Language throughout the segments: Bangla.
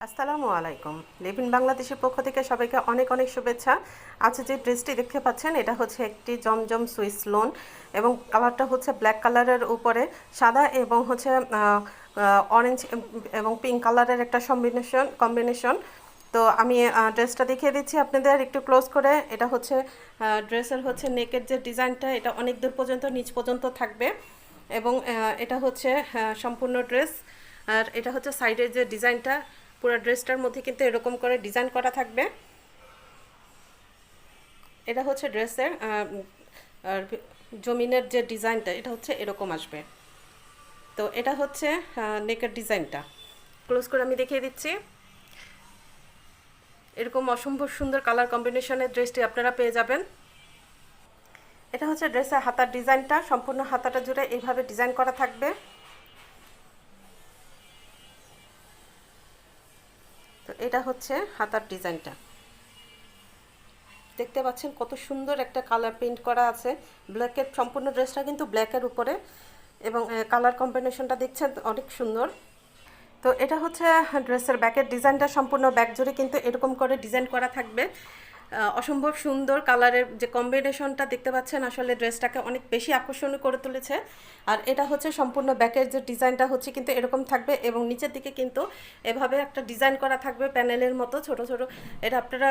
আসসালামু আলাইকুম। লিভ ইন বাংলাদেশের পক্ষ থেকে সবাইকে অনেক অনেক শুভেচ্ছা। আজকে যে ড্রেসটি দেখতে পাচ্ছেন এটা হচ্ছে একটি জমজম সুইস লোন এবং কালারটা হচ্ছে ব্ল্যাক কালারের উপরে সাদা এবং হচ্ছে অরেঞ্জ এবং পিঙ্ক কালারের একটা কম্বিনেশন। তো আমি ড্রেসটা দেখিয়ে দিচ্ছি আপনাদের একটু ক্লোজ করে। এটা হচ্ছে ড্রেসের হচ্ছে নেকের যে ডিজাইনটা এটা অনেক দূর পর্যন্ত নিচ পর্যন্ত থাকবে এবং এটা হচ্ছে সম্পূর্ণ ড্রেস। আর এটা হচ্ছে সাইডের যে ডিজাইনটা পুরো ড্রেসটার মধ্যে কিন্তু এরকম করে ডিজাইন করা থাকবে। এটা হচ্ছে ড্রেসের জমিনের যে ডিজাইনটা এটা হচ্ছে এরকম আসবে। তো এটা হচ্ছে নেকের ডিজাইনটা ক্লোজ করে আমি দেখিয়ে দিচ্ছি। এরকম অসম্ভব সুন্দর কালার কম্বিনেশনের ড্রেসটি আপনারা পেয়ে যাবেন। এটা হচ্ছে ড্রেসের হাতার ডিজাইনটা, সম্পূর্ণ হাতাটা জুড়ে এইভাবে ডিজাইন করা থাকবে। তো এটা হচ্ছে হাতার ডিজাইনটা, দেখতে পাচ্ছেন কত সুন্দর একটা কালার প্রিন্ট করা আছে। ব্ল্যাকের সম্পূর্ণ ড্রেসটা কিন্তু ব্ল্যাকের উপরে এবং কালার কম্বিনেশনটা দেখছেন অনেক সুন্দর। তো এটা হচ্ছে ড্রেসের ব্যাকের ডিজাইনটা, সম্পূর্ণ ব্যাক জুড়ে কিন্তু এরকম করে ডিজাইন করা থাকবে। অসম্ভব সুন্দর কালারের যে কম্বিনেশনটা দেখতে পাচ্ছেন আসলে ড্রেসটাকে অনেক বেশি আকর্ষণীয় করে তুলেছে। আর এটা হচ্ছে সম্পূর্ণ ব্যাকের যে ডিজাইনটা হচ্ছে কিন্তু এরকম থাকবে এবং নিচের দিকে কিন্তু এভাবে একটা ডিজাইন করা থাকবে প্যানেলের মতো ছোট ছোট। এটা আপনারা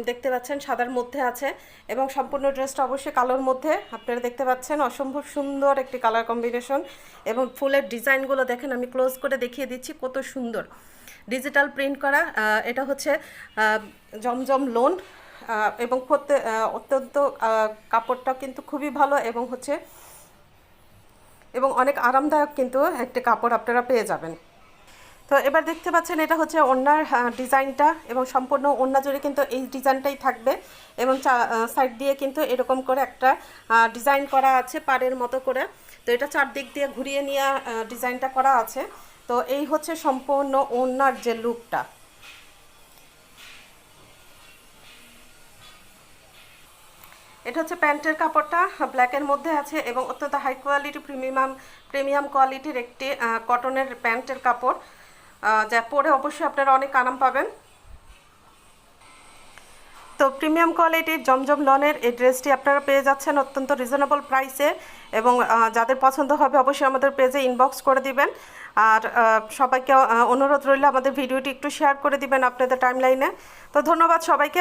দেখতে পাচ্ছেন সাদার মধ্যে আছে এবং সম্পূর্ণ ড্রেসটা অবশ্যই কালোর মধ্যে আপনারা দেখতে পাচ্ছেন। অসম্ভব সুন্দর একটি কালার কম্বিনেশন এবং ফুলের ডিজাইনগুলো দেখেন, আমি ক্লোজ করে দেখিয়ে দিচ্ছি কত সুন্দর ডিজিটাল প্রিন্ট করা। এটা হচ্ছে জমজম লোন এবং অত্যন্ত কাপড়টা কিন্তু খুবই ভালো এবং হচ্ছে এবং অনেক আরামদায়ক কিন্তু একটি কাপড় আপনারা পেয়ে যাবেন। তো এবার দেখতে পাচ্ছেন এটা হচ্ছে ওড়নার ডিজাইনটা এবং সম্পূর্ণ ওড়না জুড়ে কিন্তু এই ডিজাইনটাই থাকবে এবং সাইড দিয়ে কিন্তু এরকম করে একটা ডিজাইন করা আছে পাড়ের মতো করে। তো এটা চারদিক দিয়ে ঘুরিয়ে নিয়ে ডিজাইনটা করা আছে। তো এই হচ্ছে সম্পূর্ণ ওড়নার যে লুকটা। এটা হচ্ছে প্যান্টের কাপড়টা ব্ল্যাকের মধ্যে আছে এবং অত্যন্ত হাই কোয়ালিটি প্রিমিয়াম কোয়ালিটির একটি কটনের প্যান্টের কাপড়, যা পরে অবশ্যই আপনারা অনেক আরাম পাবেন। তো প্রিমিয়াম কোয়ালিটির জমজম লনের এই ড্রেসটি আপনারা পেয়ে যাচ্ছেন অত্যন্ত রিজনেবল প্রাইসে এবং যাদের পছন্দ হবে অবশ্যই আমাদের পেজে ইনবক্স করে দিবেন। আর সবাইকে অনুরোধ রইল আমাদের ভিডিওটি একটু শেয়ার করে দিবেন আপনাদের টাইমলাইনে। তো ধন্যবাদ সবাইকে।